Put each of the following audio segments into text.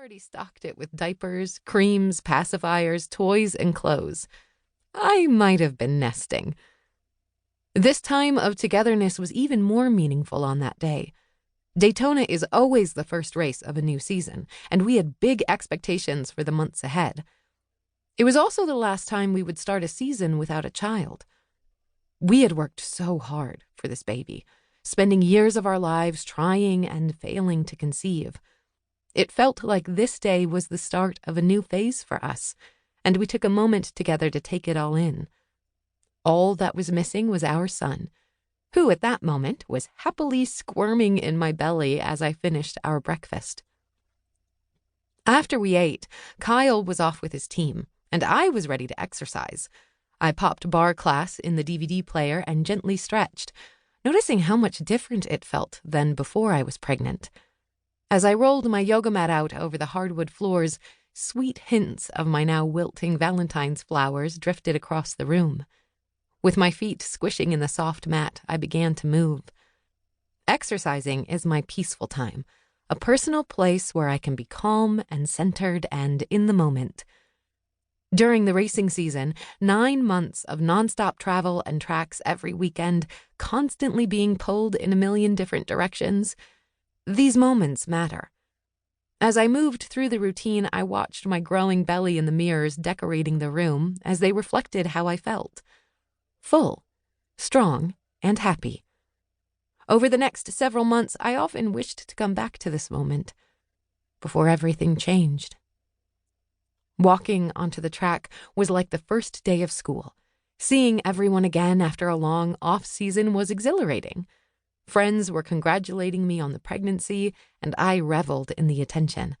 already stocked it with diapers, creams, pacifiers, toys, and clothes. I might have been nesting. This time of togetherness was even more meaningful on that day. Daytona is always the first race of a new season, and we had big expectations for the months ahead. It was also the last time we would start a season without a child. We had worked so hard for this baby, spending years of our lives trying and failing to conceive. It felt like this day was the start of a new phase for us, and we took a moment together to take it all in. All that was missing was our son, who at that moment was happily squirming in my belly as I finished our breakfast. After we ate, Kyle was off with his team, and I was ready to exercise. I popped bar class in the DVD player and gently stretched, noticing how much different it felt than before I was pregnant. As I rolled my yoga mat out over the hardwood floors, sweet hints of my now wilting Valentine's flowers drifted across the room. With my feet squishing in the soft mat, I began to move. Exercising is my peaceful time, a personal place where I can be calm and centered and in the moment. During the racing season, 9 months of nonstop travel and tracks every weekend, constantly being pulled in a million different directions, these moments matter. As I moved through the routine, I watched my growing belly in the mirrors decorating the room as they reflected how I felt. Full, strong, and happy. Over the next several months, I often wished to come back to this moment before everything changed. Walking onto the track was like the first day of school. Seeing everyone again after a long off-season was exhilarating. Friends were congratulating me on the pregnancy, and I reveled in the attention.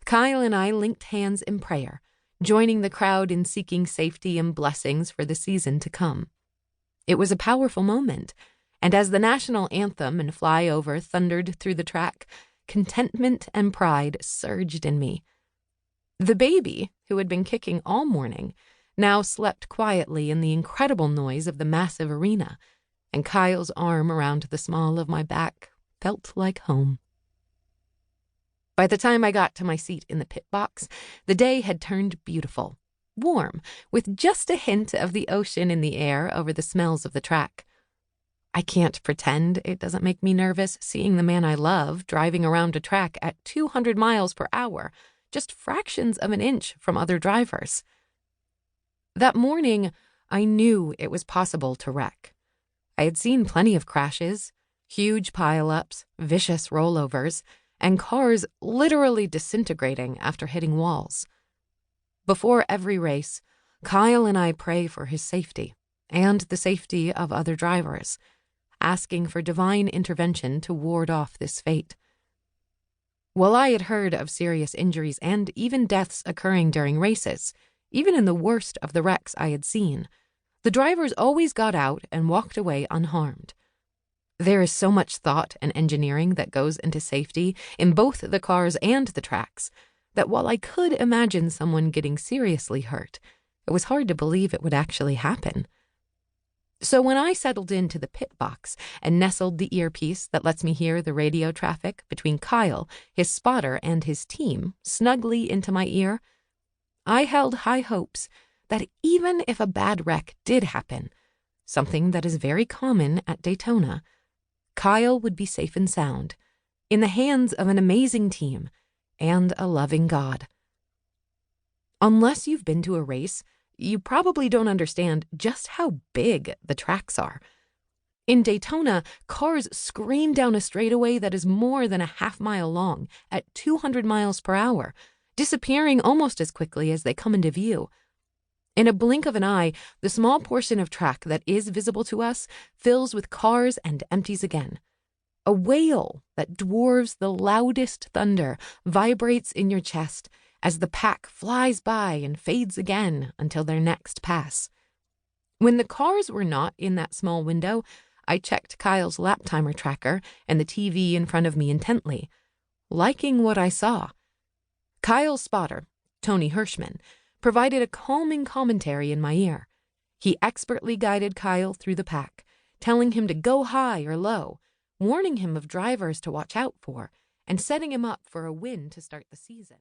Kyle and I linked hands in prayer, joining the crowd in seeking safety and blessings for the season to come. It was a powerful moment, and as the national anthem and flyover thundered through the track, contentment and pride surged in me. The baby, who had been kicking all morning, now slept quietly in the incredible noise of the massive arena, and Kyle's arm around the small of my back felt like home. By the time I got to my seat in the pit box, the day had turned beautiful, warm, with just a hint of the ocean in the air over the smells of the track. I can't pretend it doesn't make me nervous seeing the man I love driving around a track at 200 miles per hour, just fractions of an inch from other drivers. That morning, I knew it was possible to wreck. I had seen plenty of crashes, huge pile-ups, vicious rollovers, and cars literally disintegrating after hitting walls. Before every race, Kyle and I pray for his safety and the safety of other drivers, asking for divine intervention to ward off this fate. While I had heard of serious injuries and even deaths occurring during races, even in the worst of the wrecks I had seen, the drivers always got out and walked away unharmed. There is so much thought and engineering that goes into safety in both the cars and the tracks that while I could imagine someone getting seriously hurt, it was hard to believe it would actually happen. So when I settled into the pit box and nestled the earpiece that lets me hear the radio traffic between Kyle, his spotter, and his team snugly into my ear, I held high hopes that even if a bad wreck did happen, something that is very common at Daytona, Kyle would be safe and sound, in the hands of an amazing team and a loving God. Unless you've been to a race, you probably don't understand just how big the tracks are. In Daytona, cars scream down a straightaway that is more than a half-mile long at 200 miles per hour, disappearing almost as quickly as they come into view. In a blink of an eye, the small portion of track that is visible to us fills with cars and empties again. A wail that dwarfs the loudest thunder vibrates in your chest as the pack flies by and fades again until their next pass. When the cars were not in that small window, I checked Kyle's lap timer tracker and the TV in front of me intently, liking what I saw. Kyle's spotter, Tony Hirschman, provided a calming commentary in my ear. He expertly guided Kyle through the pack, telling him to go high or low, warning him of drivers to watch out for, and setting him up for a win to start the season.